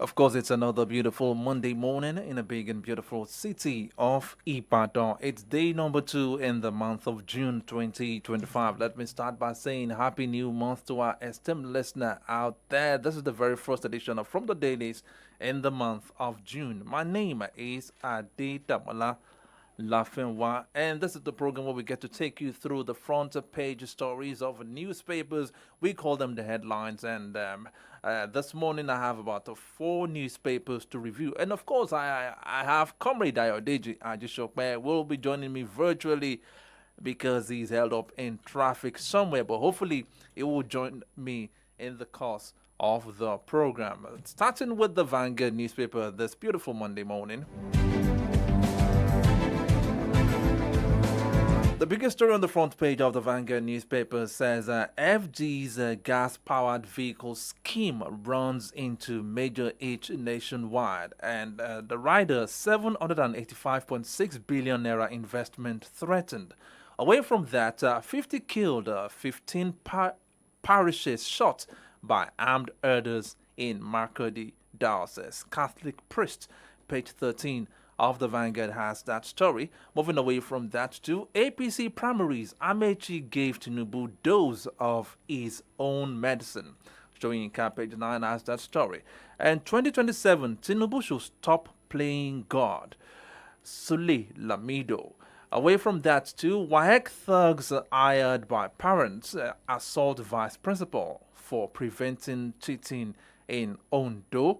Of course, it's another beautiful Monday morning in a big and beautiful city of Ibadan. It's day number 2 in the month of June 2025. Let me start by saying Happy New Month to our esteemed listener out there. This is the very first edition of From the Dailies in the month of June. My name is Adetamola LAFENWA, and this is the program where we get to take you through the front page stories of newspapers. We call them the headlines, and this morning I have about 4 newspapers to review. And of course, I have Comrade Ayodeji AJISOPE will be joining me virtually because he's held up in traffic somewhere, but hopefully he will join me in the course of the program. Starting with the Vanguard newspaper this beautiful Monday morning. The biggest story on the front page of the Vanguard newspaper says FG's gas-powered vehicle scheme runs into major hitch nationwide, and the rider 785.6 billion naira investment threatened. Away from that, 50 killed, 15 parishes shot by armed herders in Makurdi Diocese. Catholic priest, page 13 of the Vanguard has that story. Moving away from that to APC primaries, Amechi gave Tinubu dose of his own medicine. Showing in page 9 has that story. And 2027, Tinubu should stop playing God. Sule Lamido. Away from that to WAEC thugs hired by parents assault vice principal for preventing cheating in Ondo.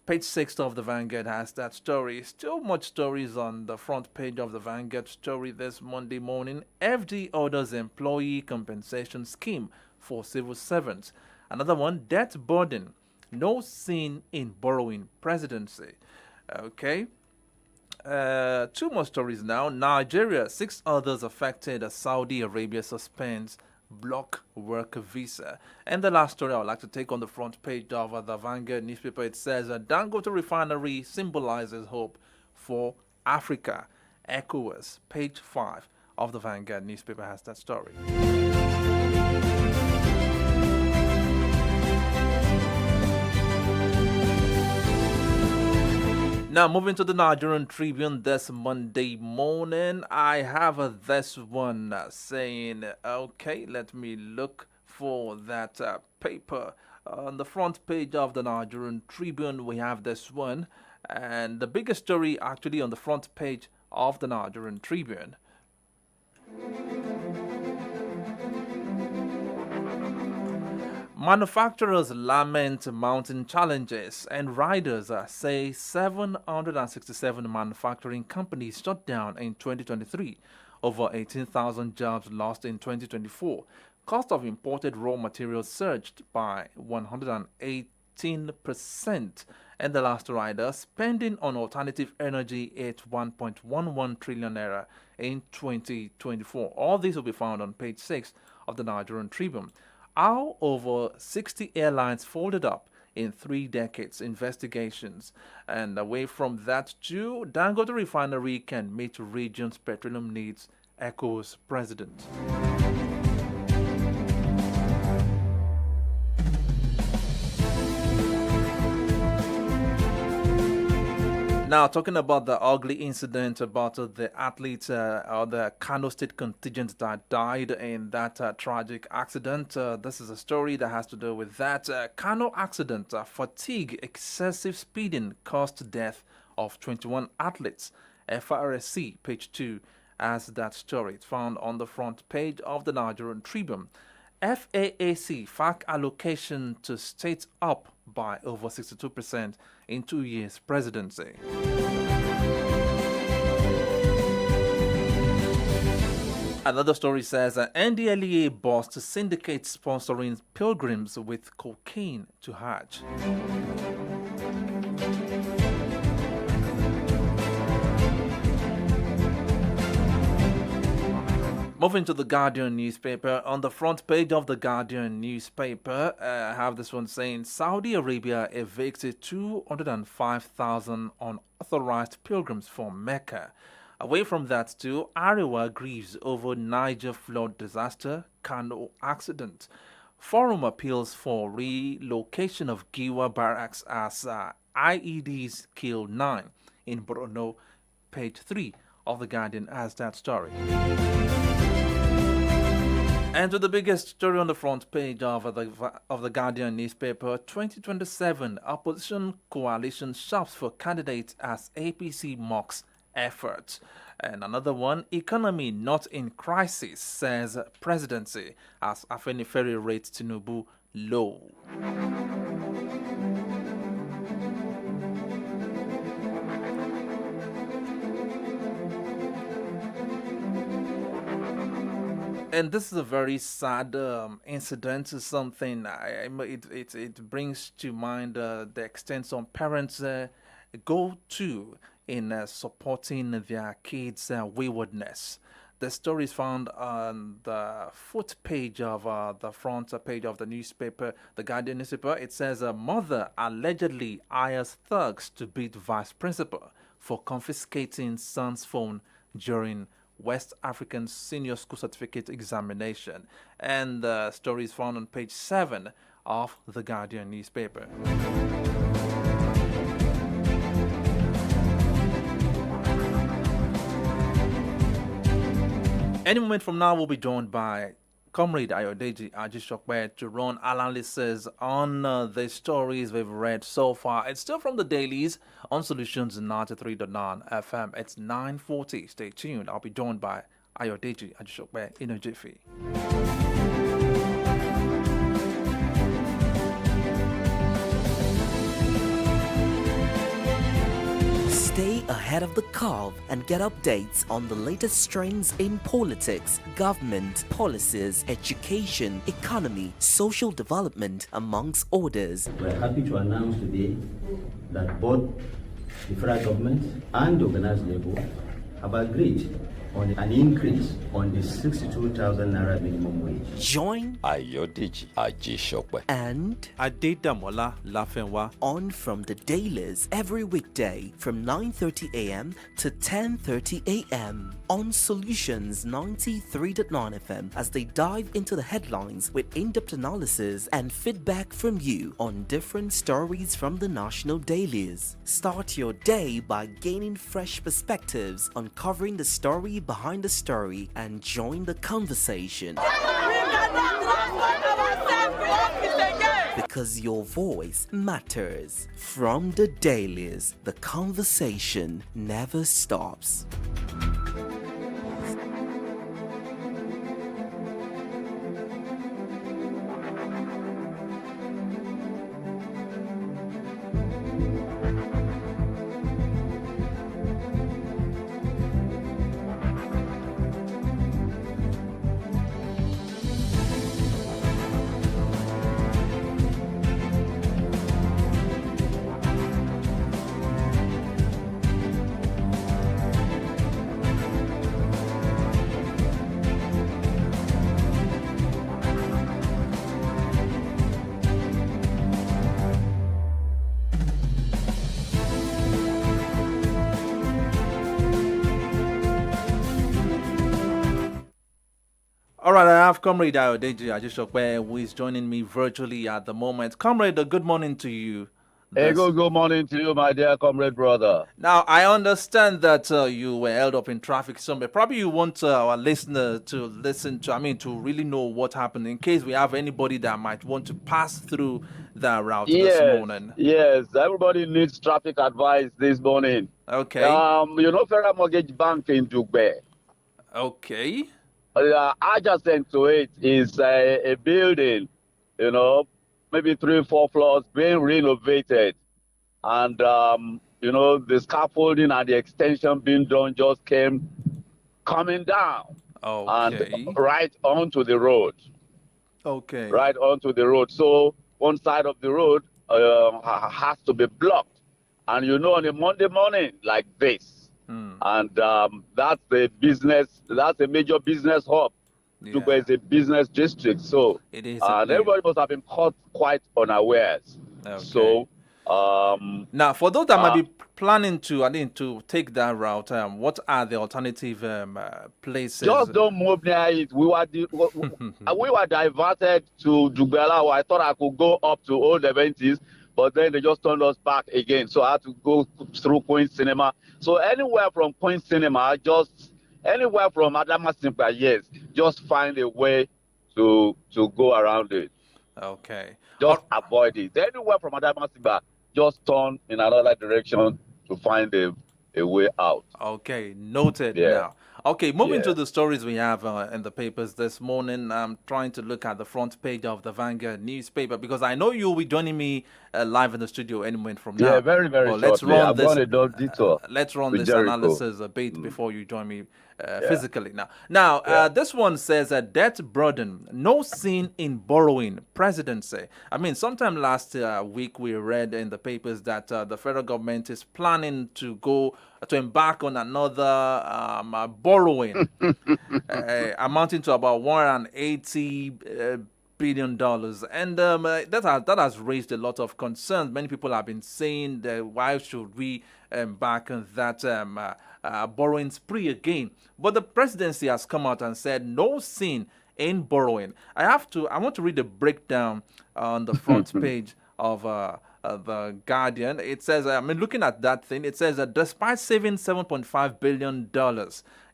Page 6 of the Vanguard has that story. Still much stories on the front page of the Vanguard story this Monday morning. FD orders employee compensation scheme for civil servants. Another one, debt burden. No sin in borrowing presidency. Okay. 2 more stories now. Nigeria, 6 others affected as Saudi Arabia suspends block work visa. And the last story I would like to take on the front page of the Vanguard newspaper, it says Dangote refinery symbolizes hope for Africa. ECOWAS, page 5 of the Vanguard newspaper has that story. Now, moving to the Nigerian Tribune this Monday morning, I have this one saying, okay, let me look for that paper. On the front page of the Nigerian Tribune, we have this one. And the biggest story actually on the front page of the Nigerian Tribune. Manufacturers lament mounting challenges, and riders say 767 manufacturing companies shut down in 2023, over 18,000 jobs lost in 2024. Cost of imported raw materials surged by 118%, and the last rider spending on alternative energy at 1.11 trillion naira in 2024. All these will be found on page 6 of the Nigerian Tribune. How over 60 airlines folded up in 3 decades investigations. And away from that too, Dangote refinery can meet region's petroleum needs, echoes president. Now, talking about the ugly incident about the athletes or the Kano State contingent that died in that tragic accident. This is a story that has to do with that. Kano accident, fatigue, excessive speeding caused death of 21 athletes. FRSC, page 2, has that story. It's found on the front page of the Nigerian Tribune. FAAC, FAC allocation to states up by over 62% in 2 years presidency. Another story says NDLEA bust syndicate sponsoring pilgrims with cocaine to Hajj. Moving to the Guardian newspaper, on the front page of the Guardian newspaper, I have this one saying Saudi Arabia evicted 205,000 unauthorized pilgrims from Mecca. Away from that too, Arewa grieves over Niger flood disaster, Kano accident. Forum appeals for relocation of Giwa barracks as IEDs kill 9 in Borno. Page 3 of The Guardian has that story. And to the biggest story on the front page of the Guardian newspaper, 2027 opposition coalition shops for candidates as APC mocks efforts. And another one, economy not in crisis, says presidency, as Afenifere rates Tinubu low. And this is a very sad incident. Something it brings to mind the extent some parents go to in supporting their kids' waywardness. The story is found on the foot page of the front page of the newspaper, the Guardian newspaper. It says a mother allegedly hires thugs to beat vice principal for confiscating son's phone during West African Senior School Certificate examination. And the story is found on page 7 of the Guardian newspaper. Any moment from now, we'll be joined by Comrade AJISOPE to run analysis on the stories we've read so far. It's still from the dailies on Solutions 93.9 FM. It's 9:40. Stay tuned. I'll be joined by AJISOPE in a jiffy. Stay ahead of the curve and get updates on the latest trends in politics, government, policies, education, economy, social development, amongst others. We're happy to announce today that both the federal government and the organized labor have agreed on an increase on the 62,000 naira minimum wage. Join AJISOPE and Adedamola LAFENWA on from the dailies every weekday from 9:30 a.m. to 10:30 a.m. on Solutions 93.9 FM as they dive into the headlines with in-depth analysis and feedback from you on different stories from the national dailies. Start your day by gaining fresh perspectives, uncovering the story behind the story, and join the conversation. Because your voice matters. From the dailies, the conversation never stops. All right, I have Comrade AJISOPE who is joining me virtually at the moment. Comrade, good morning to you. Hey, good morning to you, my dear comrade brother. Now, I understand that you were held up in traffic somewhere. Probably you want our listener to listen to, to really know what happened in case we have anybody that might want to pass through that route this morning. Yes, everybody needs traffic advice this morning. Okay. Federal Mortgage Bank in Dugbe. Okay. Adjacent to it is a building, maybe 3-4 floors being renovated. And, the scaffolding and the extension being done just coming down. Okay. And right onto the road. Okay. Right onto the road. So one side of the road has to be blocked. And on a Monday morning like this, and that's a major business hub. Dubai is a business district, so it is. And everybody must have been caught quite unawares. Okay. So now, for those that might be planning to take that route, what are the alternative places? Just don't move near it. We were diverted to Dugbela. I thought I could go up to Old Aventis, but then they just turned us back again. So I had to go through Queen Cinema. So anywhere from Queen Cinema, anywhere from Adamasingba, yes, just find a way to go around it. Okay. Just avoid it. Anywhere from Adamasingba, just turn in another direction to find a way out. Okay, noted Yeah. now. Okay, moving Yeah. to the stories we have in the papers this morning. I'm trying to look at the front page of the Vanguard newspaper because I know you'll be joining me live in the studio any moment from now. Yeah, very, very But let's shortly. run I've this. gone a detour Let's run with this Jericho. analysis a bit before you join me physically now. Now, this one says that debt burden, no sin in borrowing, presidency. I mean, sometime last week we read in the papers that the federal government is planning to embark on another borrowing amounting to about $180 billion, and that has raised a lot of concerns. Many people have been saying that why should we embark on that borrowing spree again? But the presidency has come out and said no sin in borrowing. I want to read the breakdown on the front page of the Guardian. It says, looking at that thing, it says that despite saving $7.5 billion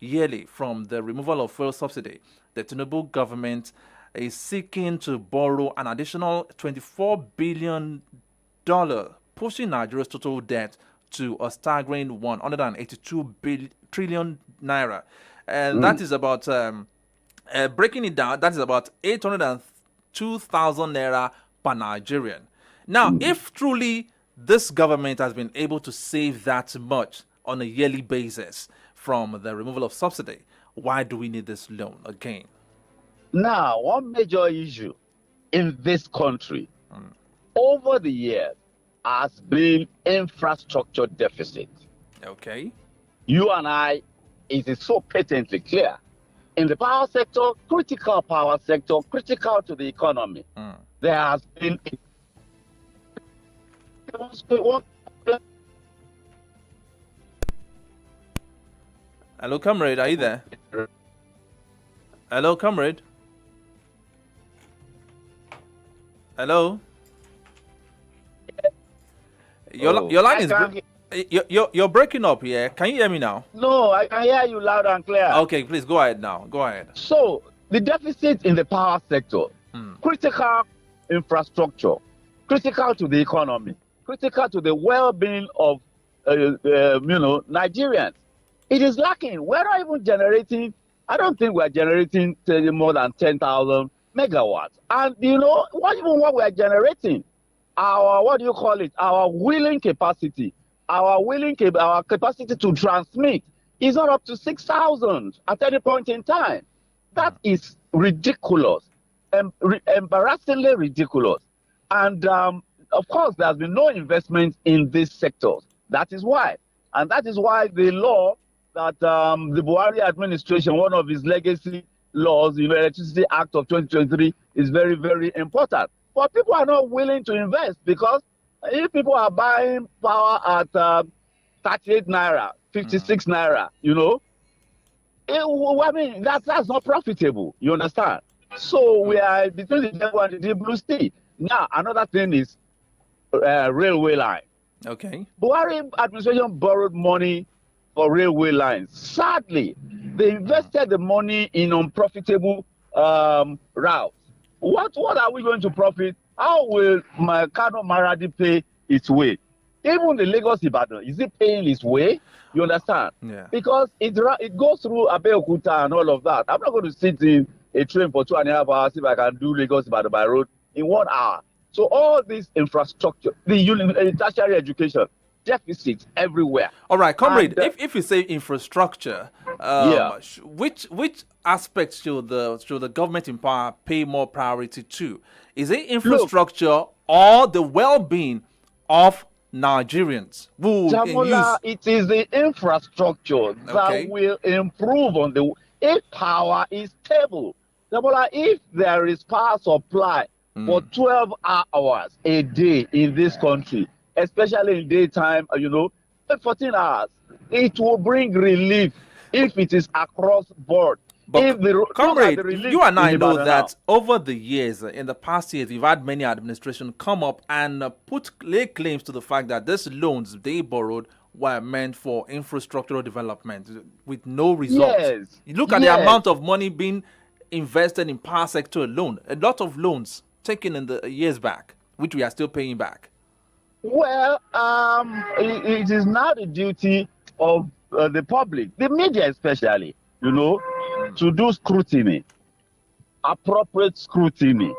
yearly from the removal of fuel subsidy, the Tinubu government is seeking to borrow an additional $24 billion, pushing Nigeria's total debt to a staggering 182 trillion naira. And that is about, breaking it down, that is about 802,000 naira per Nigerian. Now, if truly this government has been able to save that much on a yearly basis from the removal of subsidy, why do we need this loan again? Now, one major issue in this country over the years has been infrastructure deficit. Okay. You and I, it is so patently clear. In the power sector, critical power sector, critical to the economy, there has been Hello, comrade, are you there? Hello, comrade. Hello. Your line is you're breaking up here. Can you hear me now? No, I can hear you loud and clear. Okay, please go ahead now. Go ahead. So the deficit in the power sector, critical infrastructure, critical to the economy, critical to the well-being of Nigerians. It is lacking. We're not even generating. I don't think we're generating more than 10,000 megawatts. And what we're generating, our our willing capacity, our capacity to transmit is not up to 6,000 at any point in time. That is ridiculous, embarrassingly ridiculous. And of course, there's been no investment in these sectors. That is why. And that is why the law that the Buhari administration, one of his legacy laws, the Electricity Act of 2023, is very, very important. But people are not willing to invest because if people are buying power at 38 naira, 56 naira, that's not profitable. You understand? So we are between the devil and the deep blue sea. Now, another thing is railway line. Okay. Buhari administration borrowed money for railway lines. Sadly, they invested the money in unprofitable routes. What are we going to profit? How will Kano Maradi pay its way? Even the Lagos Ibadan, is it paying its way? You understand? Yeah. Because it goes through Abeokuta and all of that. I'm not going to sit in a train for 2.5 hours if I can do Lagos Ibadan by road in 1 hour. So all this infrastructure, the tertiary education, deficits everywhere. All right, comrade. And, if you say infrastructure, which aspects should the government in power pay more priority to? Is it infrastructure or the well-being of Nigerians? It is the infrastructure that will improve if power is stable. If there is power supply for 12 hours a day in this country, especially in daytime, 14 hours, it will bring relief if it is across board. But If the look at comrade, the relief you and I in know Ibadan that now. over the years, in the past years, we've had many administrations come up and lay claims to the fact that these loans they borrowed were meant for infrastructural development with no results. Yes, You look at the yes. amount of money being invested in power sector alone, a lot of loans taken in the years back, which we are still paying back. Well, it is now the duty of the public, the media especially, to do scrutiny, appropriate scrutiny,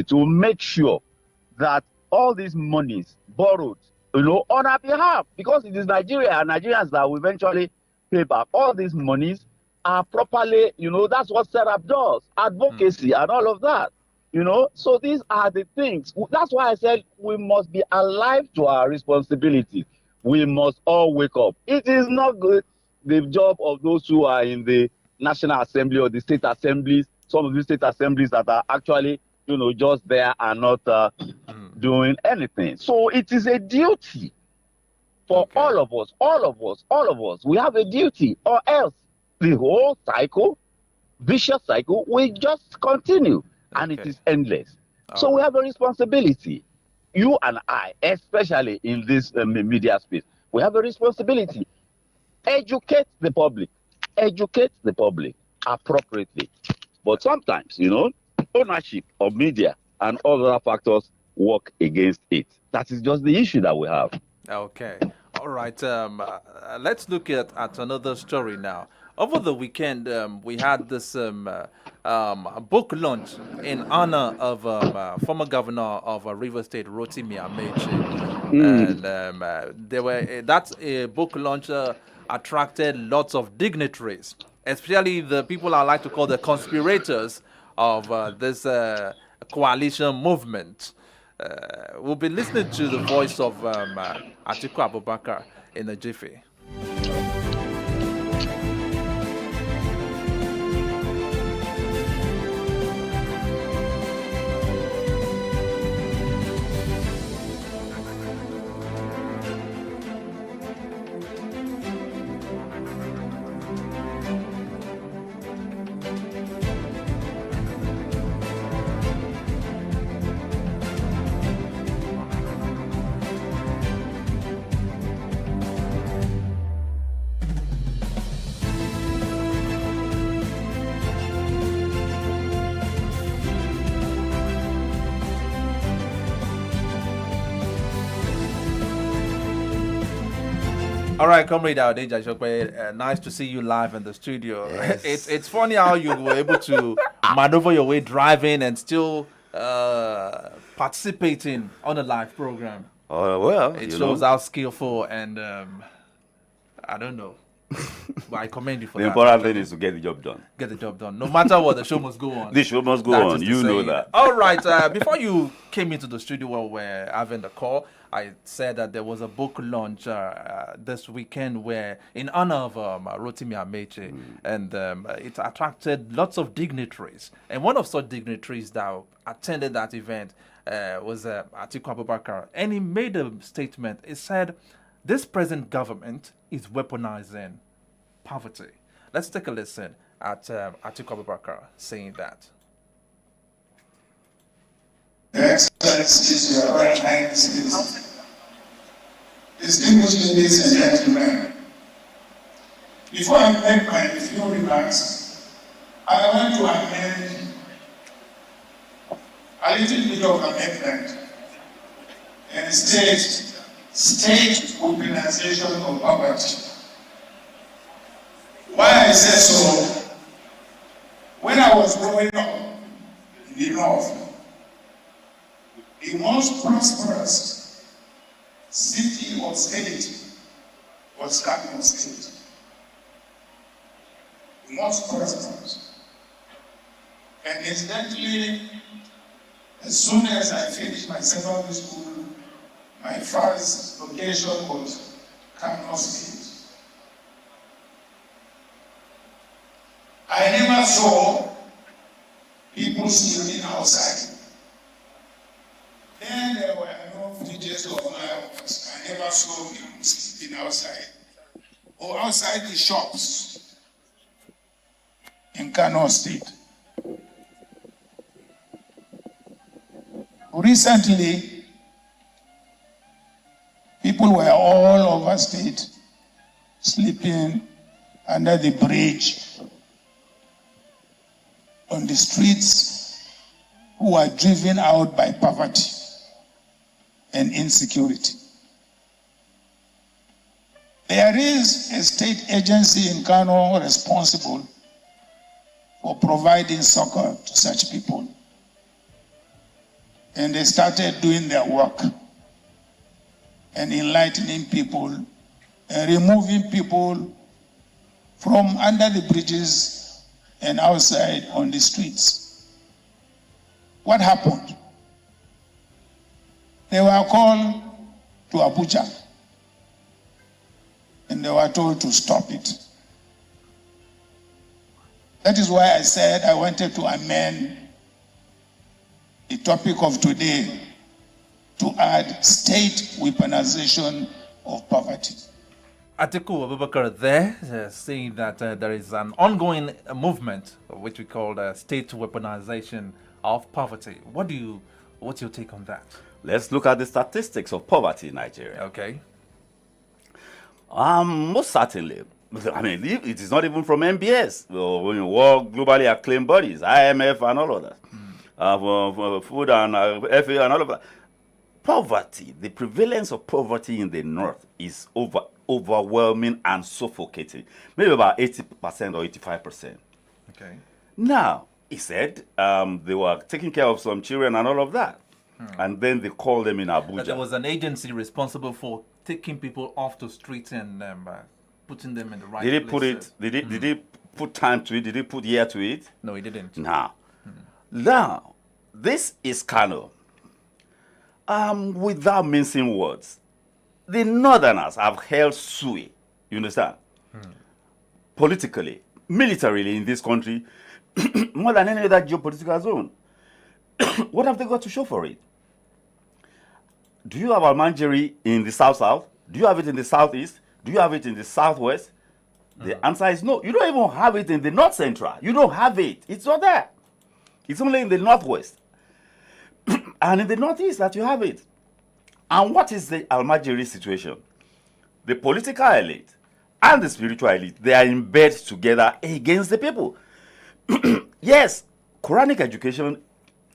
to make sure that all these monies borrowed, on our behalf, because it is Nigeria and Nigerians that will eventually pay back. All these monies are properly, that's what SERAP does, advocacy and all of that. So these are the things. That's why I said we must be alive to our responsibility. We must all wake up. It is not good the job of those who are in the National Assembly or the state assemblies, some of the state assemblies that are actually, just there and not doing anything. So it is a duty for all of us. We have a duty, or else the whole cycle, vicious cycle, will just continue. And it is endless. So we have a responsibility. You and I, especially in this media space, we have a responsibility. Educate the public appropriately. But sometimes, ownership of media and other factors work against it. That is just the issue that we have. Okay. All right. Let's look at another story now. Over the weekend, we had this book launch in honor of former governor of Rivers State, Rotimi Amechi. And that book launch attracted lots of dignitaries, especially the people I like to call the conspirators of this coalition movement. We'll be listening to the voice of Atiku Abubakar in a jiffy. All right, Comrade AJISOPE, nice to see you live in the studio. Yes. It's funny how you were able to maneuver your way driving and still participating on a live program. Well, It shows how skillful and I don't know. But I commend you for the that. important thing is to get the job done. Get the job done. No matter what, the show must go on. The show must go That on. is the You know saying. that. All right. Before you came into the studio while we're having the call, I said that there was a book launch this weekend where, in honor of Rotimi Amechi, and it attracted lots of dignitaries. And one of such dignitaries that attended that event was Atiku Abubakar. And he made a statement. He said, this present government is weaponizing poverty. Let's take a listen at Atiku Abubakar saying that. Your Excellencies, Your Royal Highnesses, distinguished ladies and gentlemen, before I make my few remarks, I want to amend a little bit of amendment and state weaponization of poverty. Why I say so, when I was growing up in the North, the most prosperous city or state was Kano State. The most prosperous. And incidentally, as soon as I finished my secondary school, my first location was Kano State. I never saw people sleeping outside. Then there were no villages of flyover. I never saw people sleeping outside or outside the shops. in Kano State. Recently, people were all over state sleeping under the bridge, on the streets, who were driven out by poverty and insecurity. There is a state agency in Kano responsible for providing succor to such people. And they started doing their work and enlightening people and removing people from under the bridges and outside on the streets. What happened? They were called to Abuja and they were told to stop it. That is why I said I wanted to amend the topic of today to add state weaponization of poverty. Atiku Abubakar there saying that there is an ongoing movement which we call state weaponization of poverty. What's your take on that? Let's look at the statistics of poverty in Nigeria. Okay. Most certainly. I mean, it is not even from MBS, when you work globally acclaimed bodies, IMF and all of that, for food and FA and all of that. Poverty, the prevalence of poverty in the north is overwhelming and suffocating, maybe about 80% or 85%. Okay. Now, he said they were taking care of some children and all of that, and then they called them in Abuja. That there was an agency responsible for taking people off the streets and putting them in the right Did he places. put it? Did he put time to it? Did he put year to it? No, he didn't. Now, this is Kano. Without mincing words, the Northerners have held sway, you understand? Politically, militarily in this country, more than any other geopolitical zone. What have they got to show for it? Do you have Almanjeri in the South-South? Do you have it in the Southeast? Do you have it in the Southwest? The answer is no. You don't even have it in the North Central. You don't have it. It's not there. It's only in the Northwest. And in the Northeast that you have it. And what is the Almajiri situation? The political elite and the spiritual elite, they are in bed together against the people. Yes, Quranic education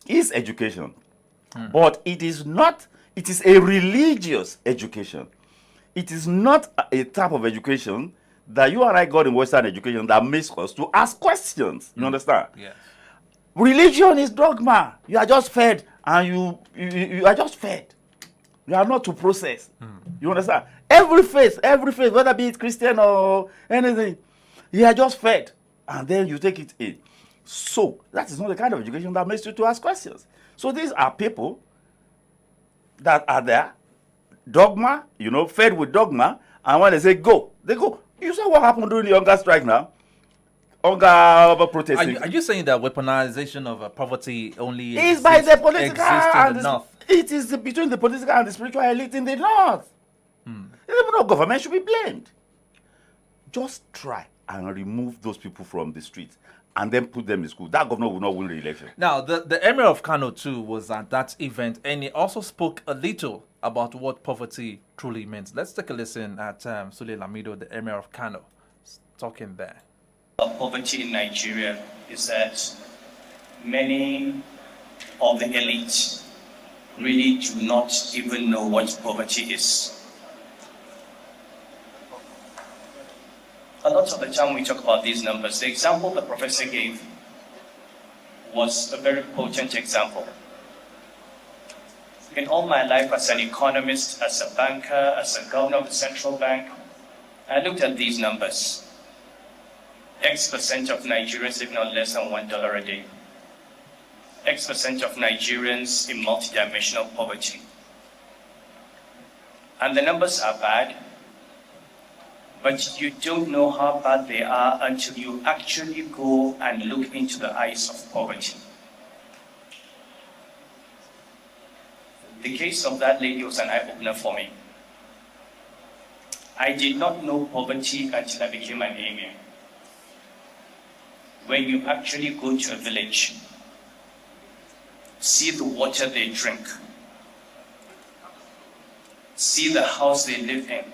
is education. But it is not, it is a religious education. It is not a type of education that you and I got in Western education that makes us to ask questions. You understand? Yes. Religion is dogma. You are just fed, and you are just fed. You are not to process. You understand? Every faith, whether be it Christian or anything, you are just fed, and then you take it in. So that is not the kind of education that makes you to ask questions. So these are people that are there, dogma, fed with dogma, and when they say go, they go. You saw what happened during the hunger strike now? Hunger protesting. Are you saying that weaponization of poverty only is by the political exists in the north? It is between the political and the spiritual elite in the north. Even though government should be blamed. Just try and remove those people from the streets and then put them in school. That governor will not win the election. Now, the Emir of Kano too was at that event, and he also spoke a little about what poverty truly means. Let's take a listen at Sule Lamido, the Emir of Kano, talking there. Poverty in Nigeria is that many of the elites really do not even know what poverty is. A lot of the time we talk about these numbers. The example the professor gave was a very potent example. In all my life as an economist, as a banker, as a governor of the central bank, I looked at these numbers. X% of Nigerians live on less than $1 a day. X% of Nigerians in multidimensional poverty. And the numbers are bad, but you don't know how bad they are until you actually go and look into the eyes of poverty. The case of that lady was an eye-opener for me. I did not know poverty until I became an emir. when you actually go to a village, see the water they drink, see the house they live in.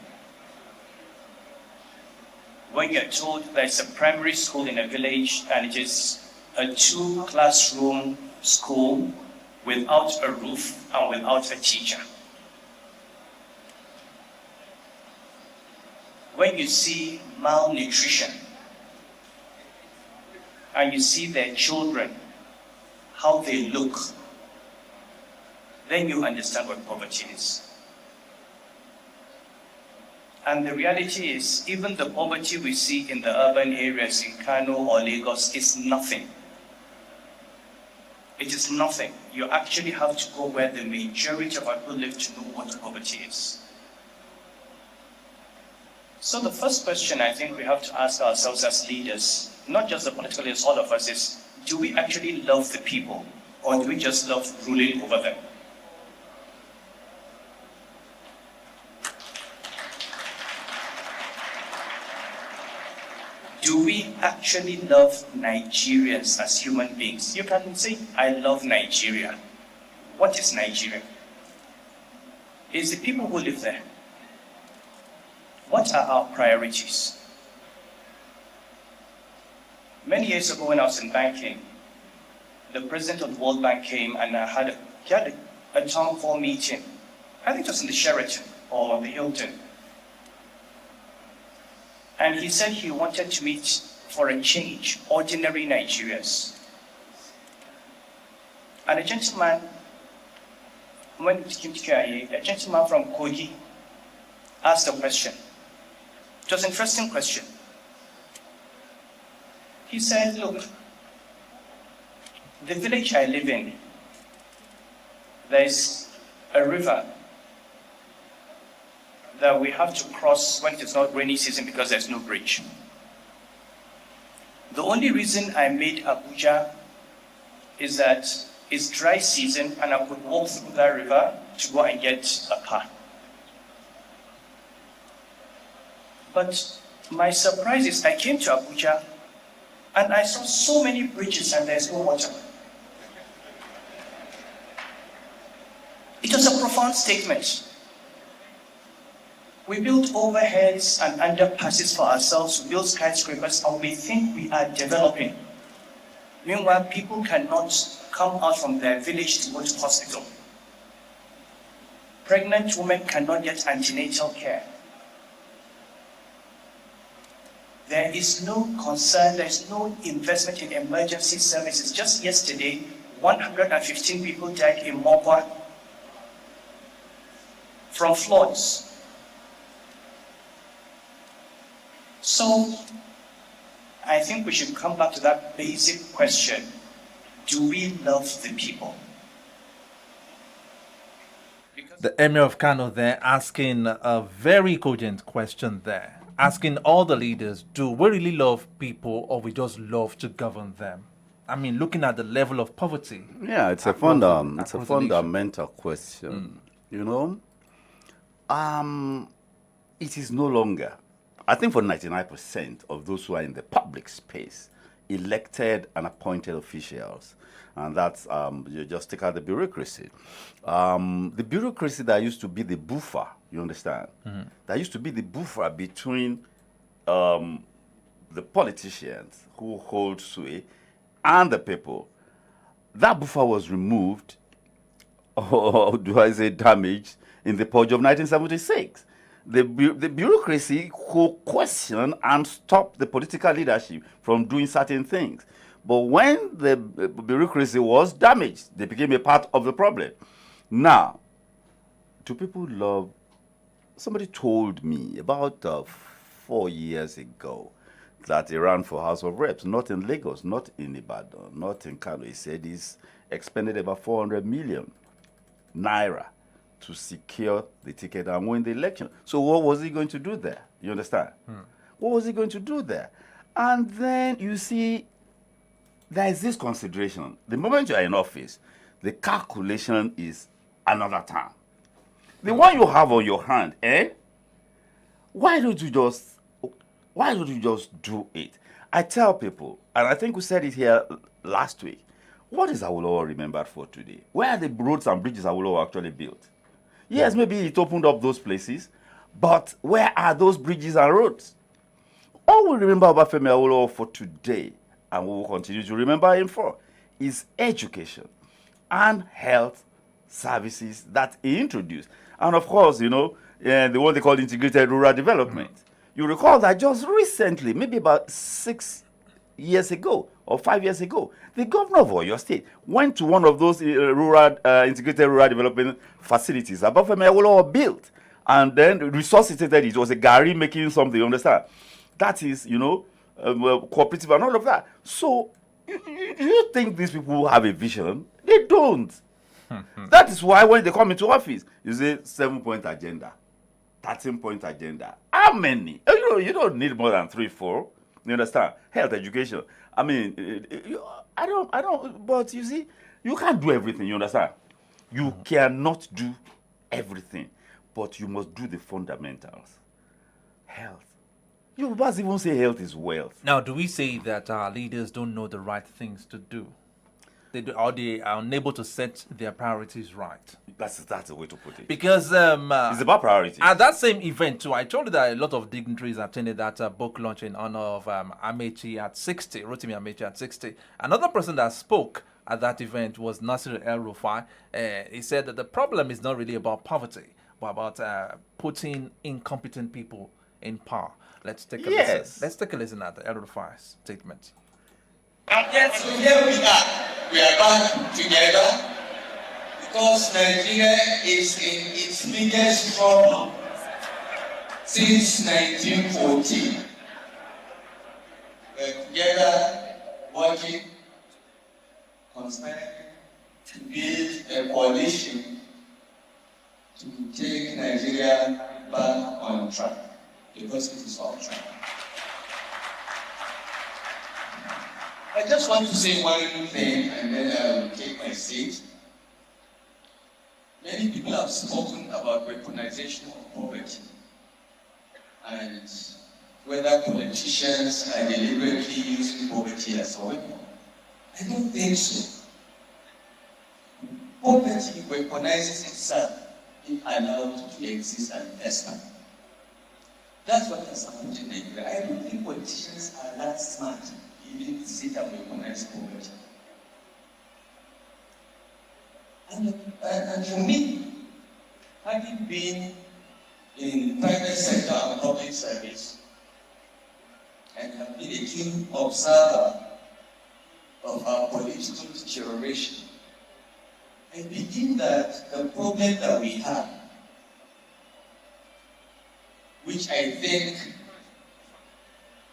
When you're told there's a primary school in a village and it is a 2-classroom school without a roof and without a teacher. When you see malnutrition and you see their children, how they look, then you understand what poverty is. And the reality is, even the poverty we see in the urban areas in Kano or Lagos is nothing. It is nothing. You actually have to go where the majority of our people live to know what poverty is. So the first question I think we have to ask ourselves as leaders, not just the political leaders, all of us, is do we actually love the people or do we just love ruling over them? Do we actually love Nigerians as human beings? You can say, I love Nigeria. What is Nigeria? It's the people who live there. What are our priorities? Many years ago when I was in banking, the president of the World Bank came and he had a town hall meeting. I think it was in the Sheraton or the Hilton. And he said he wanted to meet for a change, ordinary Nigerians. And a gentleman, when he came to KIA, a gentleman from Kogi asked a question. It was an interesting question. He said, look, the village I live in, there's a river that we have to cross when it is not rainy season because there's no bridge. The only reason I made Abuja is that it's dry season and I could walk through that river to go and get a car. But my surprise is I came to Abuja and I saw so many bridges and there's no water. It was a profound statement. We build overheads and underpasses for ourselves, we build skyscrapers, and we think we are developing. Meanwhile, people cannot come out from their village to go to hospital. Pregnant women cannot get antenatal care. There is no concern, there is no investment in emergency services. Just yesterday, 115 people died in Mokwa from floods. So, I think we should come back to that basic question. Do we love the people? The Emir of Kano there asking a very cogent question there. Asking all the leaders, do we really love people or we just love to govern them? I mean, looking at the level of poverty. Yeah, it's a fundamental question. You know, it is no longer, I think for 99% of those who are in the public space, elected and appointed officials, and that's, you just take out the bureaucracy. The bureaucracy that used to be the buffer, you understand? That used to be the buffer between the politicians who hold sway and the people. That buffer was removed, or do I say damaged, in the purge of 1976. The bureaucracy who question and stop the political leadership from doing certain things. But when the bureaucracy was damaged, they became a part of the problem. Now, do people love... Somebody told me about 4 years ago that he ran for House of Reps, not in Lagos, not in Ibadan, not in Kano. He said he's expended about 400 million naira to secure the ticket and win the election. So what was he going to do there? You understand? What was he going to do there? And then you see, there is this consideration. The moment you are in office, the calculation is another time. The one you have on your hand, why don't you just do it? I tell people, and I think we said it here last week, what is Awolowo remembered for today? Where are the roads and bridges Awolowo actually built? Yes, maybe it opened up those places, but where are those bridges and roads? All we remember about Femi Awolowo for today, and we will continue to remember him for, is education and health services that he introduced. And of course, the one they call integrated rural development. You recall that just recently, maybe about 6 years ago or 5 years ago, the governor of Oyo State went to one of those integrated rural development facilities that Femi Awolowo built, and then resuscitated it. It was a Gary making something, you understand? That is, cooperative and all of that. So, you think these people have a vision? They don't. That is why when they come into office, you say 7-point agenda, 13-point agenda. How many? You don't need more than 3, 4. You understand? Health, education. I mean, I don't. But you see, you can't do everything. You understand? You cannot do everything, but you must do the fundamentals. Health. You must even say health is wealth. Now, do we say that our leaders don't know the right things to do? Or they are unable to set their priorities right? That's the way to put it. Because it's about priorities. At that same event too, I told you that a lot of dignitaries attended that book launch in honor of Amechi at 60, Rotimi Amechi at 60. Another person that spoke at that event was Nasir El-Rufai. He said that the problem is not really about poverty, but about putting incompetent people in power. Let's take a listen. Let's take a listen at El-Rufai's statement. And yet, here we are. We are back together because Nigeria is in its biggest trouble since 1914. We're together working, conspiring to build a coalition to take Nigeria back on track, because it is off track. I just want to say one thing and then I will take my seat. Many people have spoken about recognition of poverty and whether politicians are deliberately using poverty as a weapon. I don't think so. Poverty recognizes itself if allowed to exist and fester. That's what has happened in Nigeria. I don't think politicians are that smart. Even sit and recognize poverty. And for me, having been in private sector and public service, and have been a keen observer of our political deterioration, I believe that the problem that we have, which I think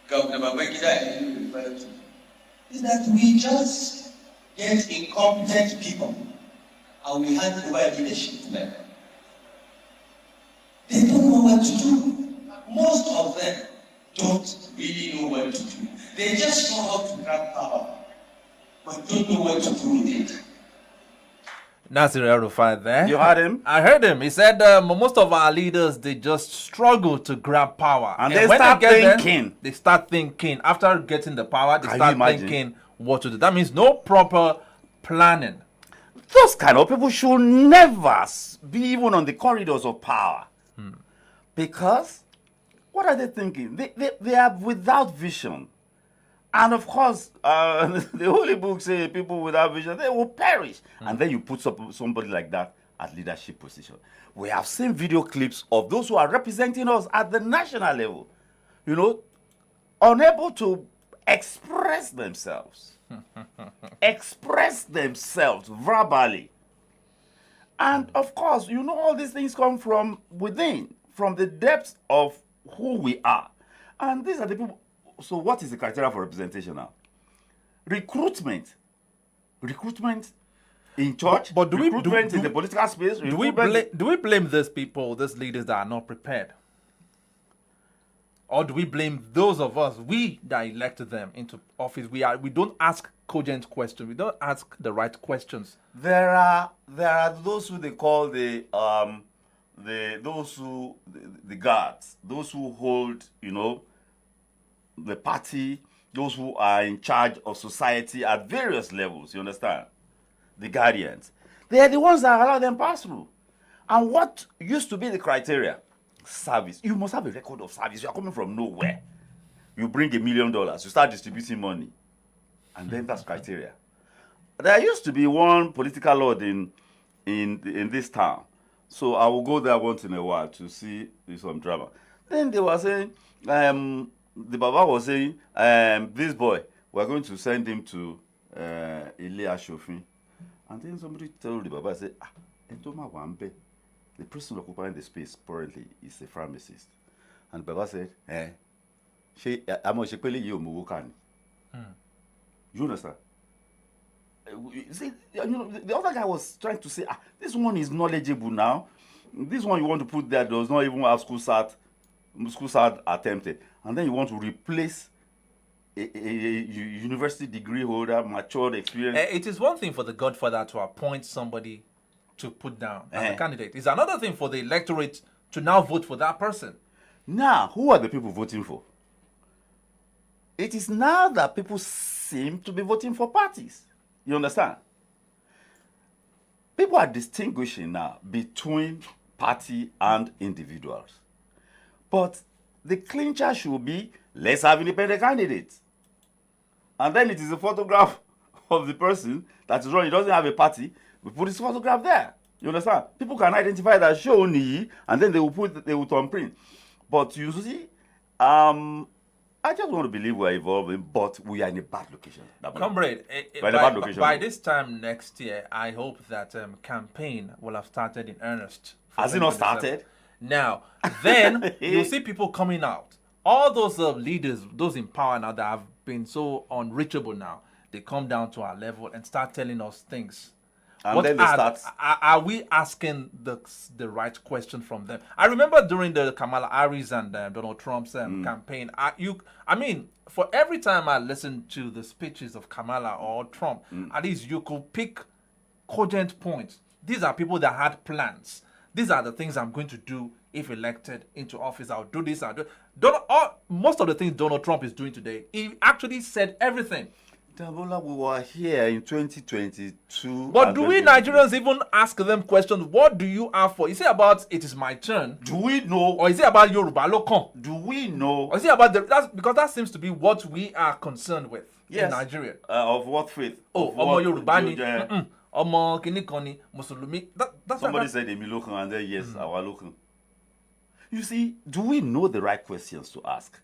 Governor Babangida referred to, is that we just get incompetent people and we hand over leadership to them. They don't know what to do. Most of them don't really know what to do. They just know how to grab power, but don't know what to do with it. Nasir El-Rufai there. You heard him? I heard him. He said most of our leaders, they just struggle to grab power. And they start thinking. They start thinking. After getting the power, they start thinking what to do. That means no proper planning. Those kind of people should never be even on the corridors of power. Because, what are they thinking? They are without vision. And of course, the Holy Book says people without vision, they will perish. And then you put somebody like that at leadership position. We have seen video clips of those who are representing us at the national level, unable to express themselves. Express themselves verbally. And of course, all these things come from within, from the depths of who we are. And these are the people. So what is the criteria for representation now? Recruitment in church, but recruitment in the political space. Do we blame these people, these leaders that are not prepared? Or do we blame those of us, we that elected them into office? We don't ask cogent questions. We don't ask the right questions. There are those who they call the guards, those who hold, the party those who are in charge of society at various levels, you understand? The guardians. They are the ones that allow them pass through. And what used to be the criteria? Service. You must have a record of service. You are coming from nowhere. You bring $1 million, you start distributing money. And then that's criteria. There used to be one political lord in this town. So I will go there once in a while to see some drama. Then they were saying, the Baba was saying, this boy, we're going to send him to Ilea Shofin. And then somebody told the Baba, said, Entoma Wambe, the person occupying the space currently is a pharmacist. And the Baba said, you understand? See, the other guy was trying to say, this one is knowledgeable now. This one you want to put there does not even have school start attempted. And then you want to replace a university degree holder, matured, experienced. It is one thing for the Godfather to appoint somebody to put down as a candidate. It's another thing for the electorate to now vote for that person. Now, who are the people voting for? It is now that people seem to be voting for parties. You understand? People are distinguishing now between party and individuals. But the clincher should be, let's have independent candidates. And then it is a photograph of the person that is running. He doesn't have a party. We put his photograph there. You understand? People can identify that show ni, and then they will thumbprint. But you see, I just want to believe we're evolving, but we are in a bad location. Comrade, by this time next year, I hope that campaign will have started in earnest. Has it not started? Now, then you'll see people coming out. All those leaders, those in power now that have been so unreachable now, they come down to our level and start telling us things. And then they start. Are we asking the right question from them? I remember during the Kamala Harris and Donald Trump's campaign, for every time I listen to the speeches of Kamala or Trump, at least you could pick cogent points. These are people that had plans. These are the things I'm going to do if elected into office. I'll do this. Most of the things Donald Trump is doing today, he actually said everything. Dabola, we were here in 2022. But do we Nigerians even ask them questions? What do you have for? Is it about it is my turn? Do we know? Or is it about Yoruba Lokon? Do we know? Or is it about because that seems to be what we are concerned with in Nigeria. Of what faith? Omo Yoruba ni, Omo Kinikoni, Musulumi. Somebody said Emi Lokon, and then yes, our Lokon. You see, do we know the right questions to ask?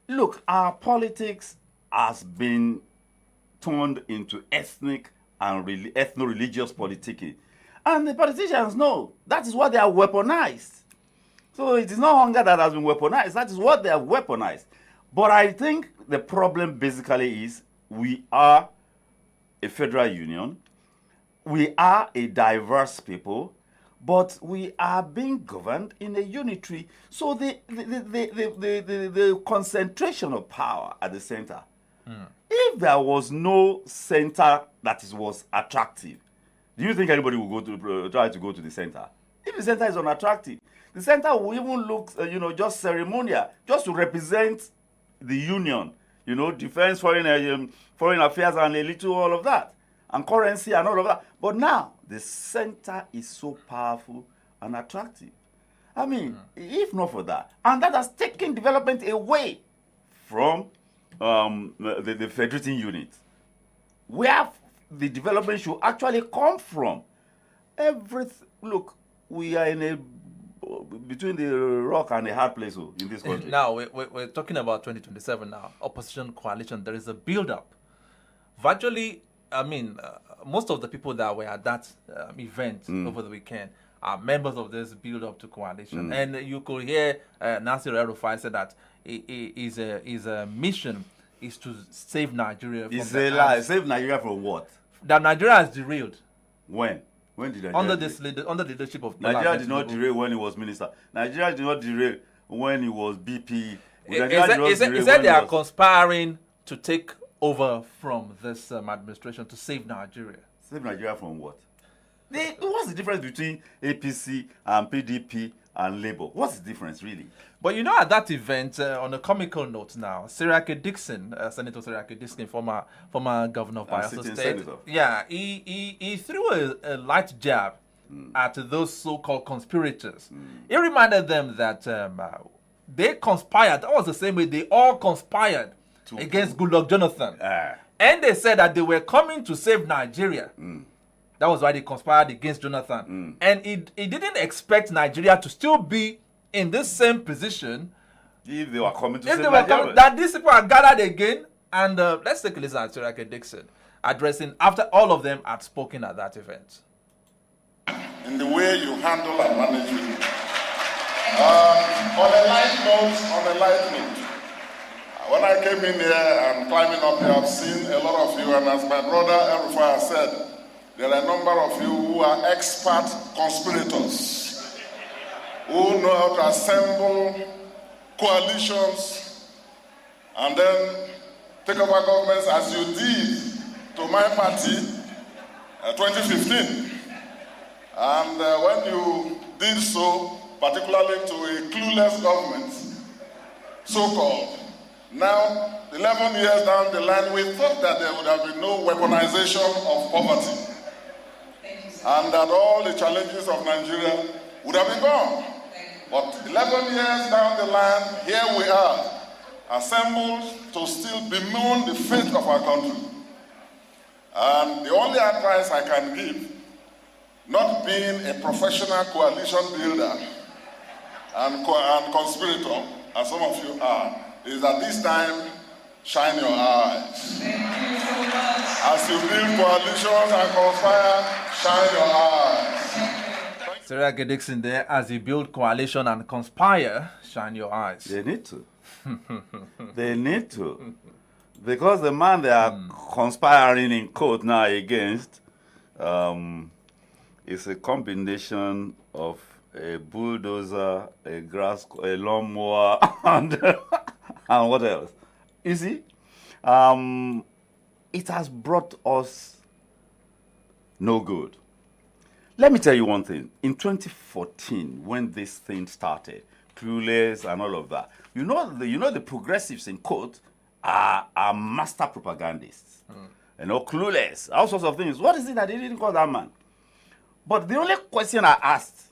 Look, our politics has been turned into ethnic and ethno-religious politicking. And the politicians know that is what they are weaponized. So it is not hunger that has been weaponized. That is what they have weaponized. But I think the problem basically is we are a federal union. We are a diverse people. But we are being governed in a unitary. So the concentration of power at the center. If there was no center that was attractive, do you think anybody will try to go to the center? If the center is unattractive, the center will even look, just ceremonial, just to represent the union, defense, foreign affairs, and a little all of that, and currency and all of that. But now the center is so powerful and attractive. I mean, if not for that, and that has taken development away from the federating unit, where the development should actually come from. Look, we are in between the rock and a hard place in this country. Now, we're talking about 2027 now. Opposition coalition, there is a build-up. Virtually, most of the people that were at that event over the weekend are members of this build-up to coalition. And you could hear Nasir El-Rufai say that his mission is to save Nigeria from Save Nigeria from what? That Nigeria has derailed. When? When did Nigeria under the leadership of Nigeria did not derail when he was minister. Nigeria did not derail when he was BP. He said they are conspiring to take over from this administration to save Nigeria. Save Nigeria from what? What's the difference between APC and PDP and Labour. What's the difference, really? But you know, at that event, on a comical note now, Sirake Dixon, Senator Sirake Dixon, former governor of Bayelsa sitting State, senator. yeah, he threw a light jab at those so-called conspirators. He reminded them that they conspired. That was the same way they all conspired against Goodluck Jonathan. And they said that they were coming to save Nigeria. That was why they conspired against Jonathan. And he didn't expect Nigeria to still be in this same position. If they were coming to If save they were Nigeria. coming, that these people are gathered again. And let's take a listen at Sirake Dixon addressing after all of them had spoken at that event. In the way you handle and manage it. On a light note, when I came in here and climbing up here, I've seen a lot of you, and as my brother Elrufai has said, there are a number of you who are expert conspirators, who know how to assemble coalitions and then take over governments as you did to my party 2015. And when you did so, particularly to a clueless government, so-called, now, 11 years down the line, we thought that there would have been no weaponization of poverty and that all the challenges of Nigeria would have been gone. But 11 years down the line, here we are, assembled to still bemoan the fate of our country. And the only advice I can give, not being a professional coalition builder and conspirator, as some of you are, is that this time, shine your eyes. As you build coalitions and conspire, shine your eyes. Sirake Dixon there, as you build coalition and conspire, shine your eyes. They need to. They need to. Because the man they are conspiring in court now against is a combination of a bulldozer, a lawnmower, and what else? You see, it has brought us no good. Let me tell you one thing. In 2014, when this thing started, Clueless and all of that, you know the progressives in court are master propagandists. You know, Clueless, all sorts of things. What is it that they didn't call that man? But the only question I asked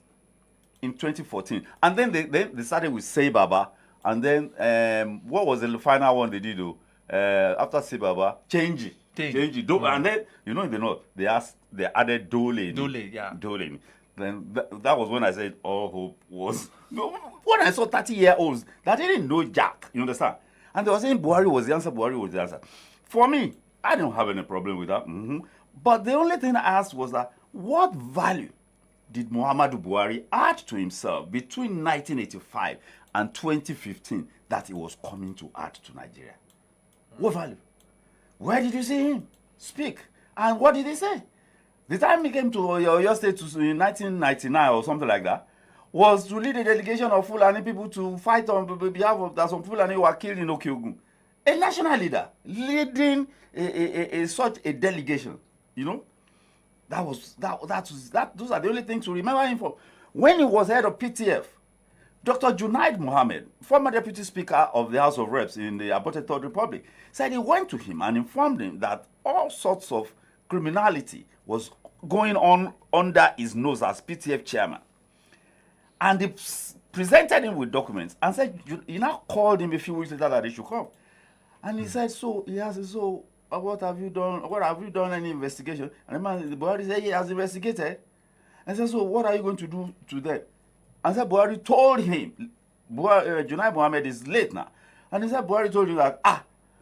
in 2014, and then they started with Say Baba, and then what was the final one they did do? After Say Baba, Change. And then, you know, in the north, they added Dole. Dole. Then that was when I said all hope was. When I saw 30-year-olds that didn't know Jack, you understand? And they were saying Buhari was the answer. For me, I don't have any problem with that. But the only thing I asked was that, what value did Muhammadu Buhari add to himself between 1985 and 2015 that he was coming to add to Nigeria? What value? Where did you see him speak? And what did he say? The time he came to your state in 1999 or something like that was to lead a delegation of Fulani people to fight on behalf of that some Fulani who were killed in Okiogun. A national leader leading such a delegation, you know. Those are the only things to remember him for. When he was head of PTF, Dr. Junaid Mohammed, former deputy speaker of the House of Reps in the aborted Third Republic, said he went to him and informed him that all sorts of criminality was going on under his nose as PTF chairman. And he presented him with documents and said, he now called him a few weeks later that he should come. And he said, what have you done? What have you done any investigation? And the Buhari said he has investigated. And said, so what are you going to do to them? And said Buhari told him, Junaid Mohammed is late now. And he said Buhari told him that,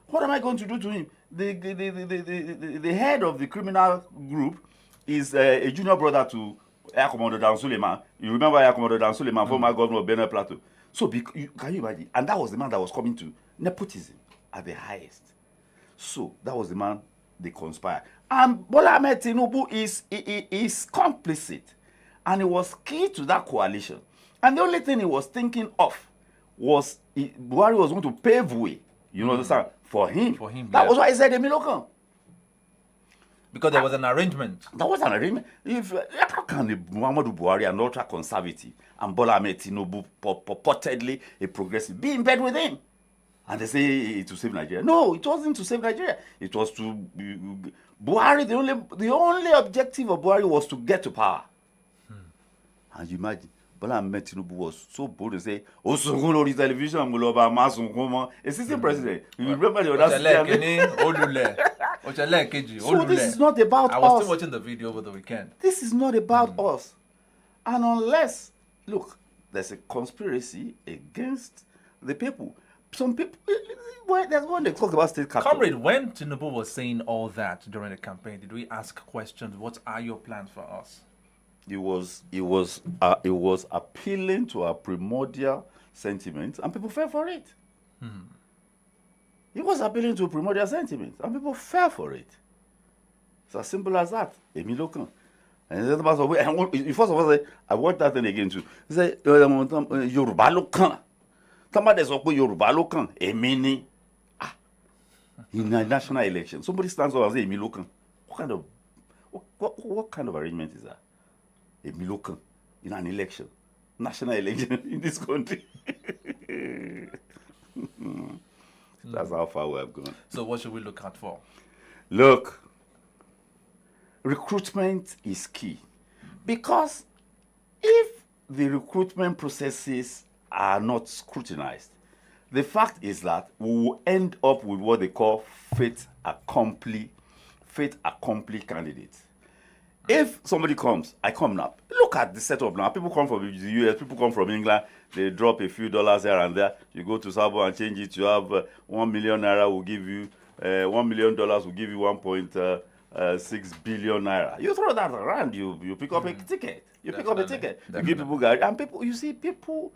what am I going to do to him? The head of the criminal group is a junior brother to Air Commodore Dan Suleiman. You remember Air Commodore Dan Suleiman, former governor of Benue Plateau. So can you imagine? And that was the man that was coming to nepotism at the highest. So that was the man they conspired. And Bola Ahmed Tinubu is complicit. And he was key to that coalition. And the only thing he was thinking of was Buhari was going to pave way, you understand, for him. That was why he said Emilokan. Because there was an arrangement. There was an arrangement. How can Muhammadu Buhari, an ultra-conservative, and Bola Ahmed Tinubu, purportedly a progressive, be in bed with him? And they say it to save Nigeria. No, it wasn't to save Nigeria. It was to Buhari. The only objective of Buhari was to get to power. And you imagine, Bola Ahmed Tinubu was so bold to say, "Osungun television, assistant president." You remember the other? So this is not about us. I was still watching the video over the weekend. This is not about us. And unless, look, there's a conspiracy against the people. Some people, there's when they talk about state capital. Comrade, when Tinubu was saying all that during the campaign, did we ask questions? What are your plans for us? It was appealing to our primordial sentiments, and people fell for it. It was appealing to primordial sentiments, and people fell for it. It's as simple as that. Emilokan. And the other person, first of all, I want that thing again too. He said, Yoruba Lokan. Somebody said, Yoruba Lokan. Emini. In a national election, somebody stands up and says, Emilokan. What kind of arrangement is that? Emilokan in an election, national election in this country. That's how far we have gone. So what should we look out for? Look, recruitment is key. Because if the recruitment processes are not scrutinized, the fact is that we will end up with what they call fait accompli candidates. If somebody comes, I come now. Look at the setup now. People come from the US, people come from England. They drop a few dollars here and there. You go to Sabo and change it. You have 1 million naira will give you $1 million will give you 1.6 billion naira. You throw that around. You pick up a ticket. You pick up a ticket. You give people guide, and people. You see people,